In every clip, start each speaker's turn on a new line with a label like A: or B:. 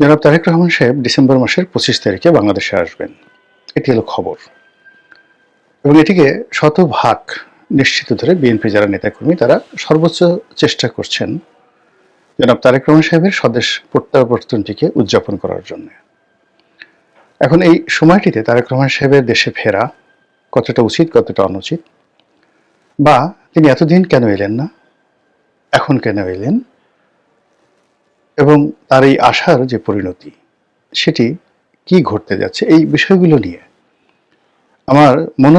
A: জনাব তারেক রহমান সাহেব ডিসেম্বর মাসের 25 তারিখে বাংলাদেশে আসবেন, এটি হলো খবর। এবং এটিকে শতভাগ নিশ্চিত ধরে বিএনপি যারা নেতাকর্মী তারা সর্বোচ্চ চেষ্টা করছেন জনাব তারেক রহমান সাহেবের স্বদেশ প্রত্যাবর্তনটিকে উদযাপন করার জন্য। এখন এই সময়টিতে তারেক রহমান সাহেবের দেশে ফেরা কতটা উচিত, কতটা অনুচিত, বা তিনি এতদিন কেন এলেন না, এখন কেন এলেন, এবং তার এই আশার যে পরিণতি সেটি কি ঘটতে যাচ্ছে, এই বিষয়গুলো নিয়ে আমার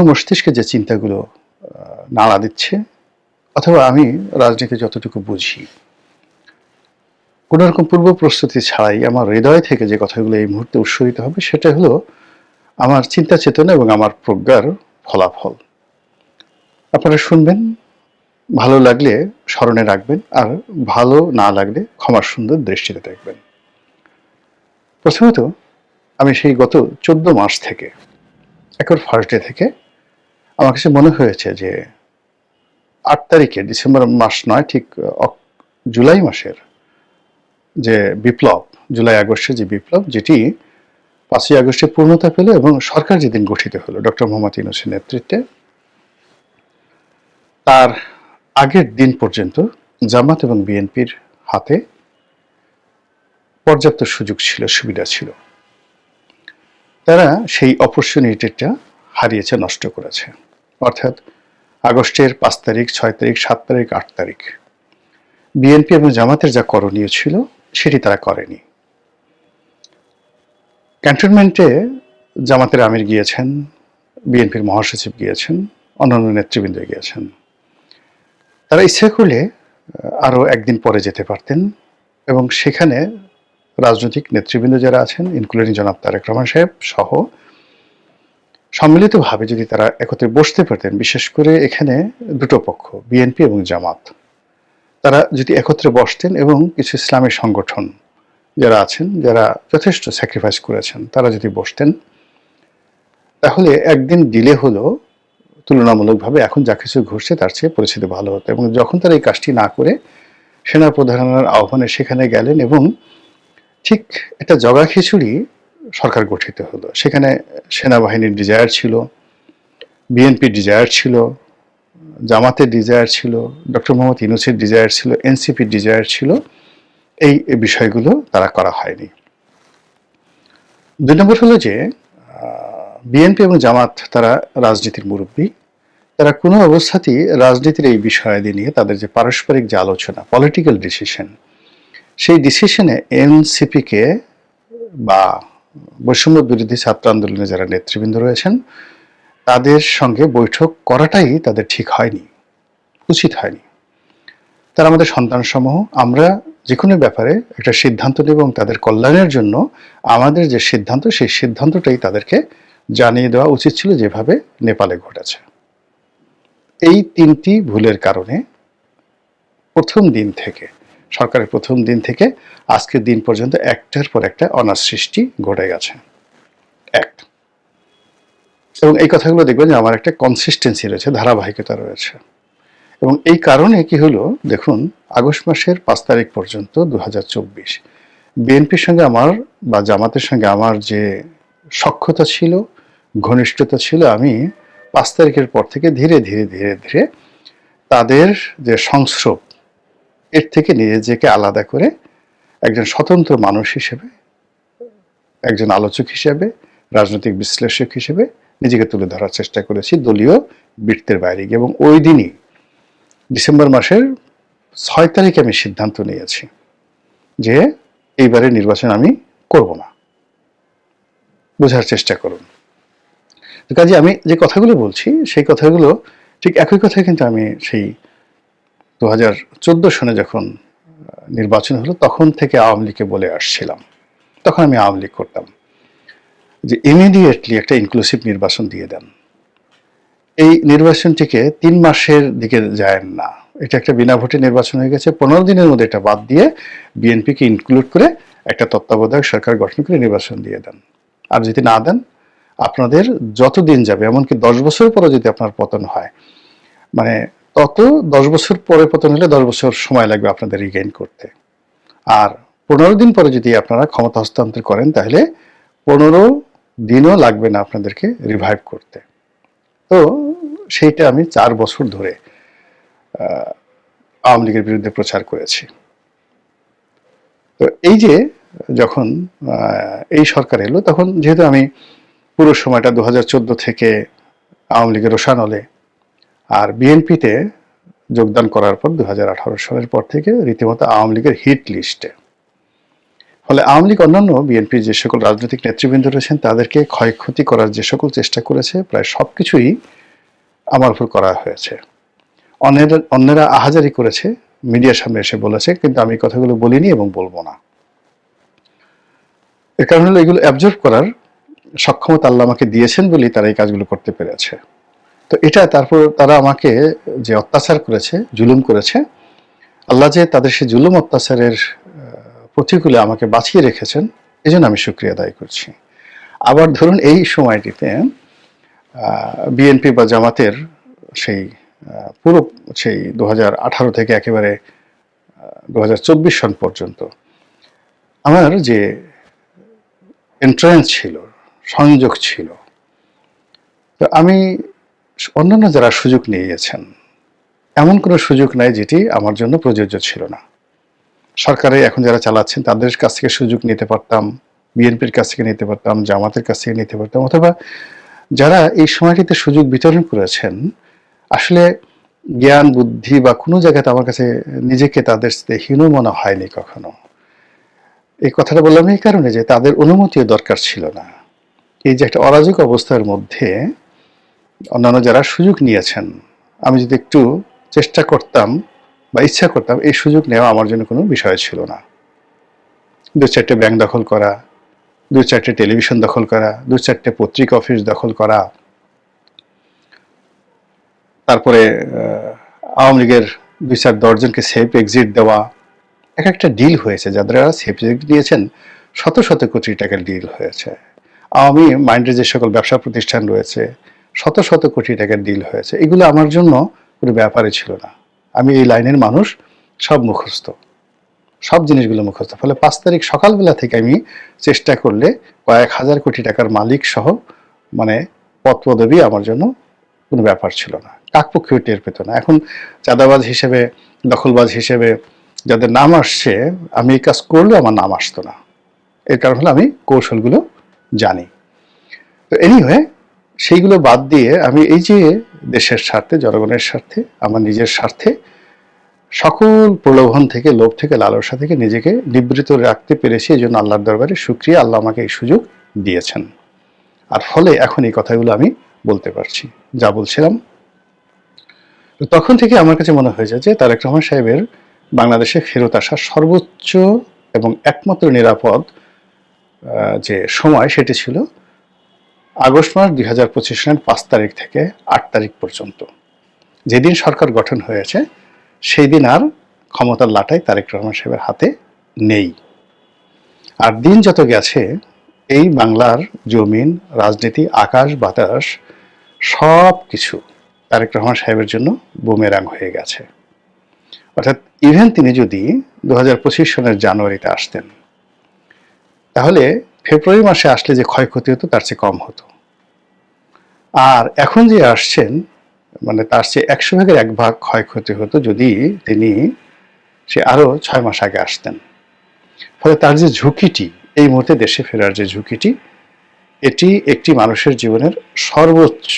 A: মস্তিষ্কে যে চিন্তাগুলো নাড়া দিচ্ছে, অথবা আমি রাজনীতি যতটুকু বুঝি, কোনো রকম পূর্ব প্রস্তুতি ছাড়াই আমার হৃদয় থেকে যে কথাগুলো এই মুহূর্তে উৎসরিত হবে সেটা হলো আমার চিন্তা চেতনা এবং আমার প্রজ্ঞার ফলাফল। আপনারা শুনবেন, ভালো লাগলে স্মরণে রাখবেন, আর ভালো না লাগলে ক্ষমার সুন্দর দৃষ্টিতে দেখবেন। প্রথমত, আমি সেই গত 14 মাস থেকে, একবার ফার্স্ট ডে থেকে আমার কাছে মনে হয়েছে যে 8 তারিখে, ডিসেম্বর মাস নয়, ঠিক জুলাই মাসের যে বিপ্লব, জুলাই আগস্টের যে বিপ্লব, যেটি 5ই আগস্টে পূর্ণতা পেল এবং সরকার যেদিন গঠিত হলো ডক্টর মোহাম্মদ ইউনূসের নেতৃত্বে, তার আগের দিন পর্যন্ত জামাত এবং বিএনপির হাতে পর্যাপ্ত সুযোগ ছিল, সুবিধা ছিল। তারা সেই অপরচুনিটিটা হারিয়েছে, নষ্ট করেছে। অর্থাৎ আগস্টের 5 তারিখ, 6 তারিখ, 7 তারিখ, 8 তারিখ বিএনপি এবং জামাতের যা করণীয় ছিল সেটি তারা করেনি। ক্যান্টনমেন্টে জামাতের আমির গিয়েছেন, বিএনপির মহাসচিব গিয়েছেন, অন্যান্য নেতৃবৃন্দ গিয়েছেন। তারা ইচ্ছা করলে আরও একদিন পরে যেতে পারতেন এবং সেখানে রাজনৈতিক নেতৃবৃন্দ যারা আছেন, ইনক্লুডিং জনাব তারেক রহমান সাহেব সহ, সম্মিলিতভাবে যদি তারা একত্রে বসতে পারতেন, বিশেষ করে এখানে দুটো পক্ষ, বিএনপি এবং জামাত, তারা যদি একত্রে বসতেন এবং কিছু ইসলামী সংগঠন যারা আছেন, যারা যথেষ্ট স্যাক্রিফাইস করেছেন, তারা যদি বসতেন, তাহলে একদিন ডিলে হলো তুলনামূলকভাবে এখন যা কিছু ঘটছে তার চেয়ে পরিস্থিতি ভালো হতো। এবং যখন তারা এই কাজটি না করে সেনাপ্রধানের আহ্বানে সেখানে গেলেন এবং ঠিক একটা জগা খিচুড়ি সরকার গঠিত হলো, সেখানে সেনাবাহিনীর ডিজায়ার ছিল, বিএনপির ডিজায়ার ছিল, জামাতের ডিজায়ার ছিল, ডক্টর মোহাম্মদ ইউনূসের ডিজায়ার ছিল, এনসিপির ডিজায়ার ছিল, এই বিষয়গুলো তারা করা হয়নি। 2 নম্বর হলো যে বিএনপি এবং জামাত তারা রাজনীতির মুরব্বী, তারা কোনো অবস্থাতেই রাজনীতির এই বিষয়াদি নিয়ে তাদের যে পারস্পরিক যে আলোচনা, পলিটিক্যাল ডিসিশন, সেই ডিসিশনে এনসিপিকে বা বৈষম্য বিরোধী ছাত্র আন্দোলনে যারা নেতৃবৃন্দ রয়েছেন তাদের সঙ্গে বৈঠক করাটাই তাদের ঠিক হয়নি, উচিত হয়নি। তারা আমাদের সন্তানসমূহ, আমরা যে কোনো ব্যাপারে একটা সিদ্ধান্ত নেব এবং তাদের কল্যাণের জন্য আমাদের যে সিদ্ধান্ত, সেই সিদ্ধান্তটাই তাদেরকে জানিয়ে দেওয়া উচিত ছিল, যেভাবে নেপালে ঘটেছে। এই 3টি ভুলের কারণে সরকারের প্রথম দিন থেকে আজকের দিন পর্যন্ত একটার পর একটা অনাসৃষ্টি ঘটে গেছে। এবং এই কথাগুলো দেখবেন যে আমার একটা কনসিস্টেন্সি রয়েছে, ধারাবাহিকতা রয়েছে। এবং এই কারণে কি হলো, দেখুন, আগস্ট মাসের 5 তারিখ পর্যন্ত 2024 বিএনপির সঙ্গে আমার বা জামাতের সঙ্গে আমার যে সখ্যতা ছিল, ঘনিষ্ঠতা ছিল, আমি 5 তারিখের পর থেকে ধীরে ধীরে ধীরে ধীরে তাদের যে সংস্রব, এর থেকে নিজেকে আলাদা করে একজন স্বতন্ত্র মানুষ হিসেবে, একজন আলোচক হিসেবে, রাজনৈতিক বিশ্লেষক হিসেবে নিজেকে তুলে ধরার চেষ্টা করেছি দলীয় বৃত্তের বাইরে গিয়ে। এবং ওই দিনই ডিসেম্বর মাসের 6 তারিখে আমি সিদ্ধান্ত নিয়েছি যে এইবারের নির্বাচন আমি করব না। বোঝার চেষ্টা করুন। কাজে আমি যে কথাগুলো বলছি সেই কথাগুলো ঠিক একই কথা কিন্তু আমি সেই 2014 সনে যখন নির্বাচন হলো তখন থেকে আওয়ামী লীগকে বলে আসছিলাম। তখন আমি আওয়ামী লীগ করতাম যে ইমিডিয়েটলি একটা ইনক্লুসিভ নির্বাচন দিয়ে দেন। এই নির্বাচনটিকে 3 মাসের দিকে যায় না, এটা একটা বিনা ভোটে নির্বাচন হয়ে গেছে। 15 দিনের মধ্যে এটা বাদ দিয়ে বিএনপিকে ইনক্লুড করে একটা তত্ত্বাবধায়ক সরকার গঠন করে নির্বাচন দিয়ে দেন। আর যদি না দেন, আপনাদের যত দিন যাবে, এমনকি 10 বছর পরে যদি আপনার পতন হয়, মানে তত 10 বছর পরে পতন হলে 10 বছর সময় লাগবে আপনাদের রিগেইন করতে। আর 15 দিন পরে যদি আপনারা ক্ষমতা হস্তান্তর করেন তাহলে 15 দিনও লাগবে না আপনাদেরকে রিভাইভ করতে। তো সেইটা আমি 4 বছর ধরে আওয়ামী লীগের বিরুদ্ধে প্রচার করেছি। তো এই যে যখন এই সরকার এলো, তখন যেহেতু আমি পুরো সময়টা 2014 থেকে আওয়ামী লীগের রোষানলে আর বিএনপিতে যোগদান করার পর 2018 সালের পর থেকে রীতিমতো আওয়ামী লীগের হিট লিস্টে। ফলে আওয়ামী লীগ অন্যান্য বিএনপির যে সকল রাজনৈতিক নেতৃবৃন্দ রয়েছেন তাদেরকে ক্ষয়ক্ষতি করার যে সকল চেষ্টা করেছে প্রায় সবকিছুই আমার উপর করা হয়েছে। অন্যেরা আহাজারি করেছে, মিডিয়ার সামনে এসে বলেছে, কিন্তু আমি কথাগুলো বলিনি এবং বলবো না। এর কারণ হলো এগুলো অ্যাবজর্ব করার সক্ষমতা আল্লাহ আমাকে দিয়েছেন বলেই তারা এই কাজগুলো করতে পেরেছে। তো এটা তারপর তারা আমাকে যে অত্যাচার করেছে, জুলুম করেছে, আল্লাহ যে তাদের সেই জুলুম অত্যাচারের প্রতিকূলে আমাকে বাঁচিয়ে রেখেছেন, এই জন্য আমি শুকরিয়া আদায় করছি। আবার ধরুন এই সময়টিতে বিএনপি বা জামাতের সেই পুরো সেই 2018 থেকে একেবারে 2024 সন পর্যন্ত আমার যে এন্ট্রান্স ছিল, সংযোগ ছিল, তো আমি অন্যান্য যারা সুযোগ নিয়েছেন এমন কোনো সুযোগ নাই যেটি আমার জন্য প্রযোজ্য ছিল না। সরকারে এখন যারা চালাচ্ছেন তাদের কাছ থেকে সুযোগ নিতে পারতাম, বিএনপির কাছ থেকে নিতে পারতাম, জামাতের কাছ থেকে নিতে পারতাম, অথবা যারা এই সময়টিতে সুযোগ বিতরণ করেছেন আসলে জ্ঞান বুদ্ধি বা কোনো জায়গাতে আমার কাছে নিজেকে তাদের সাথে হীন মনে হয়নি কখনো। এই কথাটা বললাম এই কারণে যে তাদের অনুমতিও দরকার ছিল না। এই যে একটা অরাজক অবস্থার মধ্যে অন্যান্য যারা সুযোগ নিয়েছেন, আমি যদি একটু চেষ্টা করতাম বা ইচ্ছা করতাম, এই সুযোগ নেওয়া আমার জন্য কোনো বিষয় ছিল না। 2-4টে ব্যাংক দখল করা, 2-4টে টেলিভিশন দখল করা, 2-4টে পত্রিকা অফিস দখল করা, তারপরে আওয়ামী লীগের 2-4 দশজনকে সেফ এক্সিট দেওয়া, এক একটা ডিল হয়েছে। যাদের সেফ এক্সিট দিয়েছেন শত শত কোটি টাকার ডিল হয়েছে। আওয়ামী মাইন্ডের যে সকল ব্যবসা প্রতিষ্ঠান রয়েছে শত শত কোটি টাকার ডিল হয়েছে। এগুলো আমার জন্য কোনো ব্যাপারই ছিল না। আমি এই লাইনের মানুষ, সব মুখস্থ, সব জিনিসগুলো মুখস্থ। ফলে 5 তারিখ সকালবেলা থেকে আমি চেষ্টা করলে কয়েক হাজার কোটি টাকার মালিক সহ মানে পদ পদবি আমার জন্য কোনো ব্যাপার ছিল না। কাকপক্ষেও টের পেত না। এখন চাঁদাবাজ হিসেবে, দখলবাজ হিসেবে যাদের নাম আসছে, আমি এই কাজ করলেও আমার নাম আসতো না। এর কারণ হলো আমি কৌশলগুলো জানি। তো এনিওয়ে, সেইগুলো বাদ দিয়ে আমি এই যে দেশের স্বার্থে, জনগণের স্বার্থে, আমার নিজের স্বার্থে সকল প্রলোভন থেকে, লোভ থেকে, লালসা থেকে নিজেকে নিবৃত রাখতে পেরেছি। এই জন্য আল্লাহর দরবারে শুকরিয়া, আল্লাহ আমাকে এই সুযোগ দিয়েছেন। আর ফলে এখন এই কথাগুলো আমি বলতে পারছি, যা বলছিলাম। তখন থেকে আমার কাছে মনে হয়েছে যে তারেক রহমান সাহেবের বাংলাদেশে ফেরত আসা সর্বোচ্চ এবং একমাত্র নিরাপদ যে সময় সেটি ছিল আগস্ট মাস 2025 সালের 5 তারিখ থেকে 8 তারিখ পর্যন্ত। যেদিন সরকার গঠন হয়েছে সেই দিন আর ক্ষমতার লাটাই তারেক রহমান সাহেবের হাতে নেই। আর দিন যত গেছে এই বাংলার জমিন, রাজনীতি, আকাশ বাতাস সব কিছু তারেক রহমান সাহেবের জন্য বুমেরাং হয়ে গেছে। অর্থাৎ ইভেন তিনি যদি 2025 সনের জানুয়ারিতে আসতেন তাহলে ফেব্রুয়ারি মাসে আসলে যে ক্ষয়ক্ষতি হতো তার চেয়ে কম হতো। আর এখন যে আসছেন মানে তার চেয়ে 100 ভাগের 1 ভাগ ক্ষয়ক্ষতি হতো যদি তিনি সে আরো 6 মাস আগে আসতেন। ফলে তার যে ঝুঁকিটি, এই মুহূর্তে দেশে ফেরার যে ঝুঁকিটি, এটি একটি মানুষের জীবনের সর্বোচ্চ।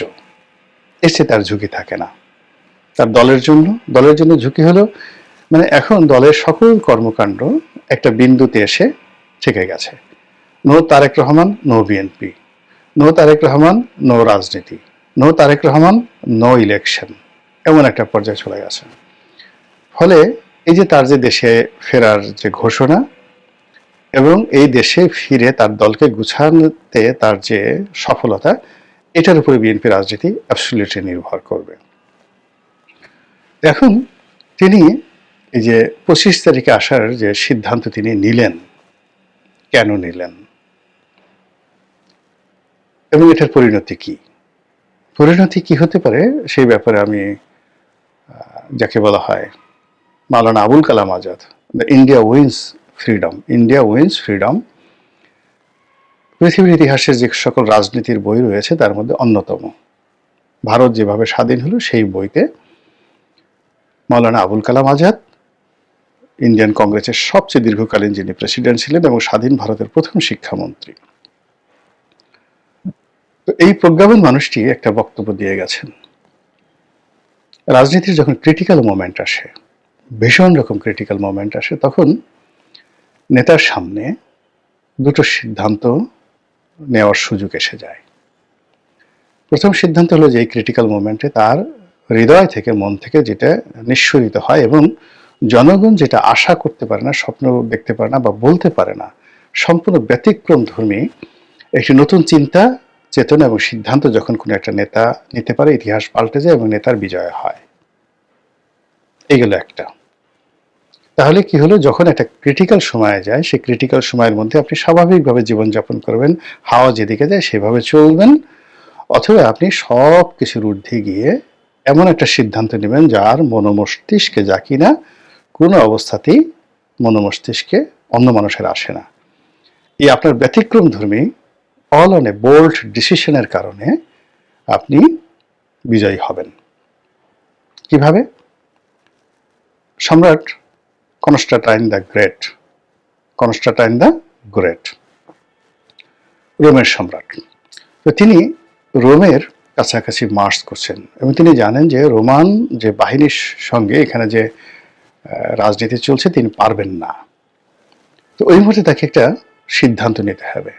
A: এর চেয়ে তার ঝুঁকি থাকে না। তার দলের জন্য ঝুঁকি হলো মানে এখন দলের সকল কর্মকাণ্ড একটা বিন্দুতে এসে ঠেকে গেছে। No Tarique Rahman, no BNP, no Tarique Rahman, no রাজনীতি, no Tarique Rahman, no election, এমন একটা পর্যায়ে চলে গেছে। ফলে এই যে তার যে দেশে ফেরার যে ঘোষণা এবং এই দেশে ফিরে তার দলকে গুছানোতে তার যে সফলতা, এটার উপরে বিএনপি রাজনীতি অ্যাবসলিউটলি নির্ভর করবে। এখন তিনি এই যে 25 তারিখে আসার যে সিদ্ধান্ত তিনি নিলেন, কেন নিলেন এবং এটার পরিণতি কি? পরিণতি কি হতে পারে সেই ব্যাপারে আমি যাকে বলা হয় Maulana Abul Kalam Azad, the India Wins Freedom, India Wins Freedom পৃথিবীর ইতিহাসে যে সকল রাজনীতির বই রয়েছে তার মধ্যে অন্যতম। ভারত যেভাবে স্বাধীন হলো সেই বইতে মাওলানা আবুল কালাম আজাদ ইন্ডিয়ান কংগ্রেসের সবচেয়ে দীর্ঘকালীন যিনি প্রেসিডেন্ট ছিলেন এবং স্বাধীন ভারতের প্রথম শিক্ষামন্ত্রী, তো এই প্রজ্ঞাবান মানুষটি একটা বক্তব্য দিয়ে গেছেন, রাজনীতির যখন ক্রিটিক্যাল মোমেন্ট আসে, ভীষণ রকম ক্রিটিক্যাল মোমেন্ট আসে, তখন নেতার সামনে দুটো সিদ্ধান্ত নেওয়ার সুযোগ এসে যায়। প্রথম সিদ্ধান্ত হলো যে এই ক্রিটিক্যাল মোমেন্টে তার হৃদয় থেকে, মন থেকে যেটা নিঃসরিত হয় এবং জনগণ যেটা আশা করতে পারে না, স্বপ্ন দেখতে পারে না বা বলতে পারে না, সম্পূর্ণ ব্যতিক্রম ধর্মী একটি নতুন চিন্তা, চেতনা এবং সিদ্ধান্ত যখন কোনো একটা নেতা নিতে পারে, ইতিহাস পাল্টে যায় এবং নেতার বিজয় হয়। এগুলো একটা। তাহলে কি হলো, যখন একটা ক্রিটিক্যাল সময়ে যায়, সেই ক্রিটিক্যাল সময়ের মধ্যে আপনি স্বাভাবিকভাবে জীবনযাপন করবেন, হাওয়া যেদিকে যায় সেভাবে চলবেন, অথবা আপনি সব কিছুর ঊর্ধ্বে গিয়ে এমন একটা সিদ্ধান্ত নেবেন যার মনোমস্তিষ্কে, যা কিনা কোনো অবস্থাতেই মনোমস্তিষ্কে অন্য মানুষের আসে না। এই আপনার ব্যতিক্রম ধর্মী অল অন এ বোল্ড ডিসিশনের কারণে আপনি বিজয়ী হবেন। কিভাবে? সম্রাট Constantine the great, Constantine the great, রোমের সম্রাট, তো তিনি রোমের কাছাকাছি মার্চ করছেন এবং তিনি জানেন যে রোমান যে বাহিনীর সঙ্গে এখানে যে রাজনীতি চলছে তিনি পারবেন না। তো ওই মুহূর্তে তাকে একটা সিদ্ধান্ত নিতে হবে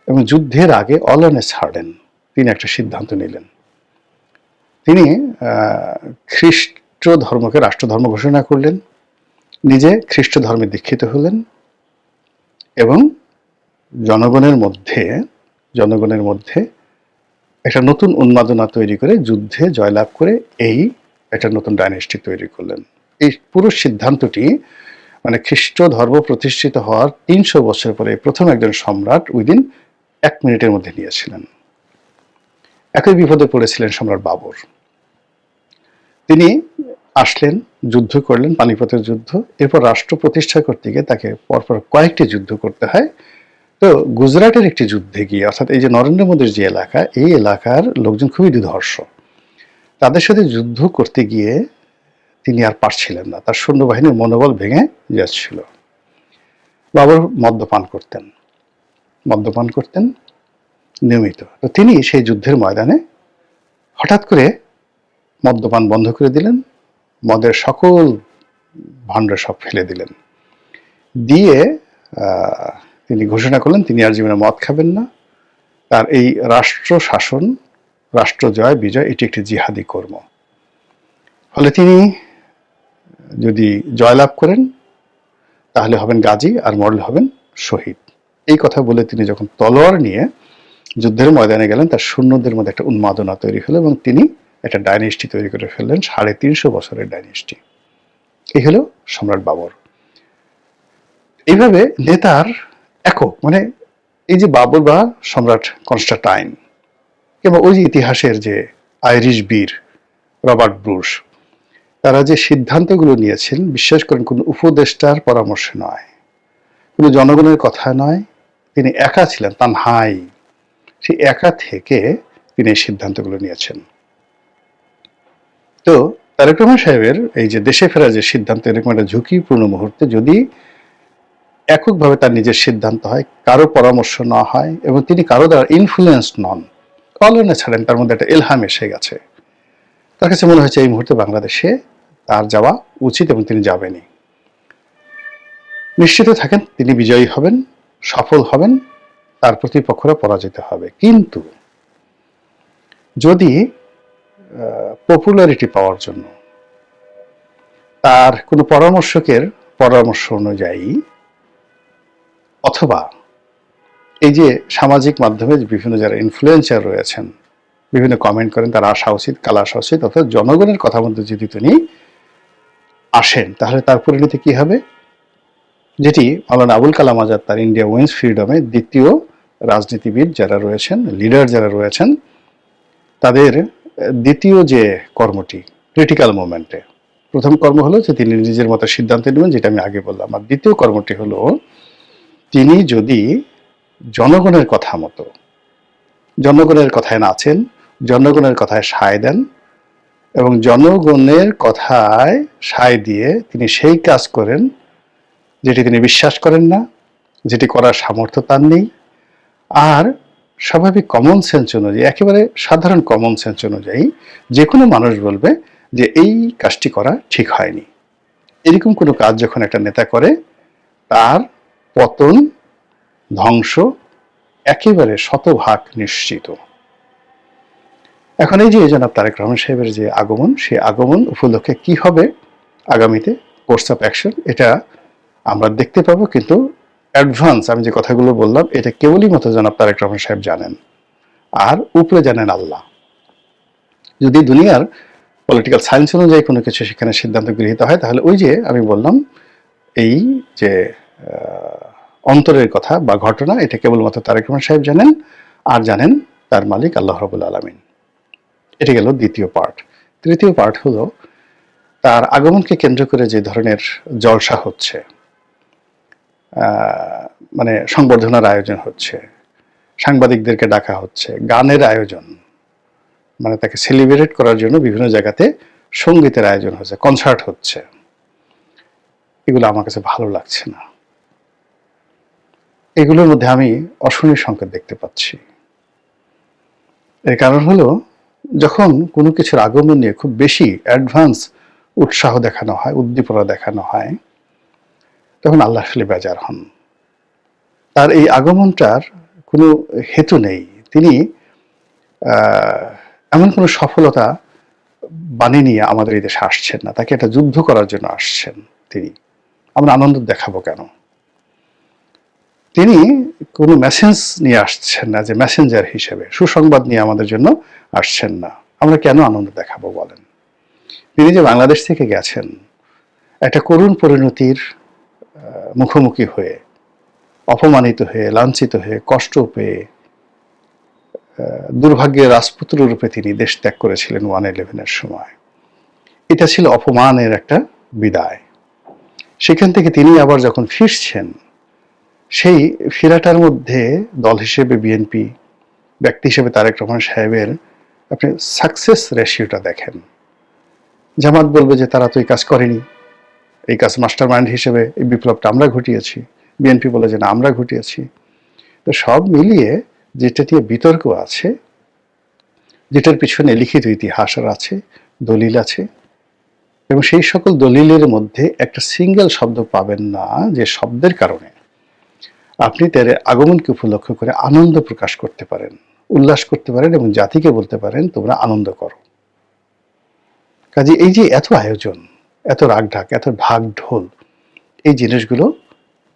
A: এবং যুদ্ধের আগে অল অন এ সার্ডেন তিনি একটা সিদ্ধান্ত নিলেন। তিনি খ্রিস্ট ধর্মকে রাষ্ট্রধর্ম ঘোষণা করলেন, নিজে খ্রিস্ট ধর্মে দীক্ষিত হলেন এবং জনগণের মধ্যে একটা নতুন উন্মাদনা তৈরি করে, যুদ্ধে জয়লাভ করে এই একটা নতুন ডাইনেস্টি তৈরি করলেন। এই পুরো সিদ্ধান্তটি মানে খ্রিস্ট ধর্ম প্রতিষ্ঠিত হওয়ার 300 বছর পরে প্রথম একজন সম্রাট উইদিন 1 মিনিটের মধ্যে নিয়েছিলেন। একই বিপদে পড়েছিলেন সম্রাট বাবর। তিনি আসলেন, যুদ্ধ করলেন, পানিপথের যুদ্ধ, এরপর রাষ্ট্র প্রতিষ্ঠা করতে গিয়ে তাকে পরপর কয়েকটি যুদ্ধ করতে হয়। তো গুজরাটের একটি যুদ্ধে গিয়ে, অর্থাৎ এই যে নরেন্দ্র মোদীর যে এলাকা, এই এলাকার লোকজন খুবই দুর্ধর্ষ, তাদের সাথে যুদ্ধ করতে গিয়ে তিনি আর পারছিলেন না, তার সৈন্যবাহিনীর মনোবল ভেঙে যাচ্ছিল। বাবর মদ্যপান করতেন নিয়মিত। তো তিনি সেই যুদ্ধের ময়দানে হঠাৎ করে মদ্যপান বন্ধ করে দিলেন, মদের সকল ভাণ্ড সব ফেলে দিলেন, দিয়ে তিনি ঘোষণা করলেন তিনি আর জীবনে মদ খাবেন না। তার এই রাষ্ট্র শাসন, রাষ্ট্র জয় বিজয়, এটি একটি জিহাদি কর্ম। ফলে তিনি যদি জয়লাভ করেন তাহলে হবেন গাজী আর মরলে হবেন শহীদ। এই কথা বলে তিনি যখন তলোয়ার নিয়ে যুদ্ধের ময়দানে গেলেন, তার সৈন্যদের মধ্যে একটা উন্মাদনা তৈরি হলো এবং তিনি একটা ডাইনেস্টি তৈরি করে ফেললেন, 350 বছরের ডাইনেস্টি। এই হলো সম্রাট বাবর। এইভাবে নেতার একক, মানে এই যে বাবর বা সম্রাট কনস্টান্টাইন, কিংবা ওই যে ইতিহাসের যে আইরিশ বীর রবার্ট ব্রুস, তারা যে সিদ্ধান্তগুলো নিয়েছেন, বিশ্বাস করেন কোনো উপদেষ্টার পরামর্শ নয়, কোনো জনগণের কথা নয়, তিনি একা ছিলেন, তানহাই, সেই একা থেকে তিনি এই সিদ্ধান্তগুলো নিয়েছেন। তো তারেক রহমান সাহেবের এই যে দেশে ফেরার যে সিদ্ধান্ত, এরকম একটা ঝুঁকিপূর্ণ মুহূর্তে যদি এককভাবে তার নিজের সিদ্ধান্ত হয়, কারো পরামর্শ না হয় এবং তিনি কারো দ্বারা ইনফ্লুয়েন্সড নন, কলনে ছাড়েন, তার মধ্যে একটা এলহাম এসে গেছে, তার কাছে মনে হয়েছে এই মুহূর্তে বাংলাদেশে তার যাওয়া উচিত এবং তিনি যাবেনই। নিশ্চিত থাকেন তিনি বিজয়ী হবেন, সফল হবেন, তার প্রতিপক্ষরা পরাজিত হবে। কিন্তু যদি পপুলারিটি পাওয়ার জন্য তার কোনো পরামর্শকের পরামর্শ অনুযায়ী, অথবা এই যে সামাজিক মাধ্যমে বিভিন্ন যারা ইনফ্লুয়েন্সার রয়েছেন, বিভিন্ন কমেন্ট করেন, তারা আসা উচিত, কালা আসা উচিত, অর্থাৎ জনগণের কথা মধ্যে যদি তিনি আসেন, তাহলে তার পরিণতি কি হবে? যেটি মাওলানা আবুল কালাম আজাদ তার ইন্ডিয়া উইন্স ফ্রিডমে দ্বিতীয় রাজনীতিবিদ যারা রয়েছেন, লিডার যারা রয়েছেন, তাদের দ্বিতীয় যে কর্মটি ক্রিটিক্যাল মোমেন্টে, প্রথম কর্ম হলো যে তিনি নিজের মতো সিদ্ধান্ত নেবেন, যেটা আমি আগে বললাম। আর দ্বিতীয় কর্মটি হলো তিনি যদি জনগণের কথা মতো, জনগণের কথায় নাচেন, জনগণের কথায় সায় দেন এবং জনগণের কথায় সায় দিয়ে তিনি সেই কাজ করেন যেটি তিনি বিশ্বাস করেন না, যেটি করার সামর্থ্য তার নেই, আর স্বাভাবিক কমন সেন্স অনুযায়ী, একেবারে সাধারণ কমন সেন্স অনুযায়ী যে কোনো মানুষ বলবে যে এই কাজটি করা ঠিক হয়নি। এরকম কোনো কাজ যখন একটা নেতা করে, তার পতন, ধ্বংস একেবারে শতভাগ নিশ্চিত। এখন এই যে জনাব তারেক রহমান সাহেবের যে আগমন, সেই আগমন উপলক্ষে কি হবে আগামীতে কোর্স অফ অ্যাকশন, এটা আমরা দেখতে পাবো। কিন্তু অ্যাডভান্স আমি যে কথাগুলো বললাম, এটা কেবলই মতো জনাব তারেক রহমান সাহেব জানেন, আর উপরে জানেন আল্লাহ। যদি দুনিয়ার পলিটিক্যাল সায়েন্স অনুযায়ী কোনো কিছু সেখানে সিদ্ধান্ত গৃহীত হয়, তাহলে ওই যে আমি বললাম এই যে অন্তরের কথা বা ঘটনা, এটা কেবলমাত্র তারেক রহমান সাহেব জানেন, আর জানেন তার মালিক আল্লাহ রাব্বুল আলামিন। এটা গেল দ্বিতীয় পার্ট। তৃতীয় পার্ট হলো তার আগমনকে কেন্দ্র করে যে ধরনের জলসা হচ্ছে, মানে সংবর্ধনার আয়োজন হচ্ছে, সাংবাদিকদেরকে ডাকা হচ্ছে, গানের আয়োজন, মানে তাকে সেলিব্রেট করার জন্য বিভিন্ন জায়গাতে সঙ্গীতের আয়োজন হচ্ছে, কনসার্ট হচ্ছে, এগুলো আমার কাছে ভালো লাগছে না। এগুলোর মধ্যে আমি অশনির সংকেত দেখতে পাচ্ছি। এর কারণ হলো, যখন কোনো কিছুর আগমন নিয়ে খুব বেশি অ্যাডভান্স উৎসাহ দেখানো হয়, উদ্দীপনা দেখানো হয়, তখন আল্লাহ আসলে বেজার হন। তার এই আগমনটার কোনো হেতু নেই। তিনি এমন কোনো সফলতা বানিয়ে নিয়ে আমাদের এই দেশে আসছেন না, তাকে একটা যুদ্ধ করার জন্য আসছেন তিনি। আমরা আনন্দ দেখাবো কেন? তিনি কোনো মেসেজ নিয়ে আসছেন না, যে মেসেঞ্জার হিসেবে সুসংবাদ নিয়ে আমাদের জন্য আসছেন না। আমরা কেন আনন্দ দেখাবো বলেন? তিনি যে বাংলাদেশ থেকে গেছেন একটা করুণ পরিণতির মুখোমুখি হয়ে, অপমানিত হয়ে, লাঞ্ছিত হয়ে, কষ্ট পেয়ে, দুর্ভাগ্যের রাজপুত্র রূপে তিনি দেশ ত্যাগ করেছিলেন 1/11-এর সময়। এটা ছিল অপমানের একটা বিদায়। সেখান থেকে তিনি আবার যখন ফিরছেন, সেই ফেরাটার মধ্যে দল হিসেবে বিএনপি, ব্যক্তি হিসেবে তারেক রহমান সাহেবের আপনি সাকসেস রেশিওটা দেখেন। জামাত বলবে যে তারা তো এই কাজ করেনি, এই কাজ মাস্টার মাইন্ড হিসেবে এই বিপ্লবটা আমরা ঘটিয়েছি। বিএনপি বলে যে না, আমরা ঘটিয়েছি। তো সব মিলিয়ে যেটা দিয়ে বিতর্ক আছে, যেটার পিছনে লিখিত ইতিহাস আছে, দলিল আছে, এবং সেই সকল দলিলের মধ্যে একটা সিঙ্গেল শব্দ পাবেন না যে শব্দের কারণে আপনি তার আগমনকে উপলক্ষ করে আনন্দ প্রকাশ করতে পারেন, উল্লাস করতে পারেন এবং জাতিকে বলতে পারেন তোমরা আনন্দ করো। কাজে এই যে এত আয়োজন, এত রাগঢাক, এত ঢাক ঢোল, এই জিনিসগুলো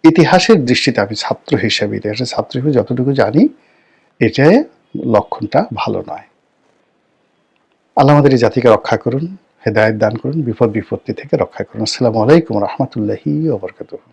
A: ইতিহাসের দৃষ্টিতে, আমি ছাত্র হিসেবে, ইতিহাসের ছাত্র হিসেবে যতটুকু জানি, এটা লক্ষণটা ভালো নয়। আল্লাহ আমাদের এই জাতিকে রক্ষা করুন, হেদায়েত দান করুন, বিপদ বিপত্তি থেকে রক্ষা করুন। আসসালামু আলাইকুম ওয়া রাহমাতুল্লাহি ওয়া বারাকাতুহু।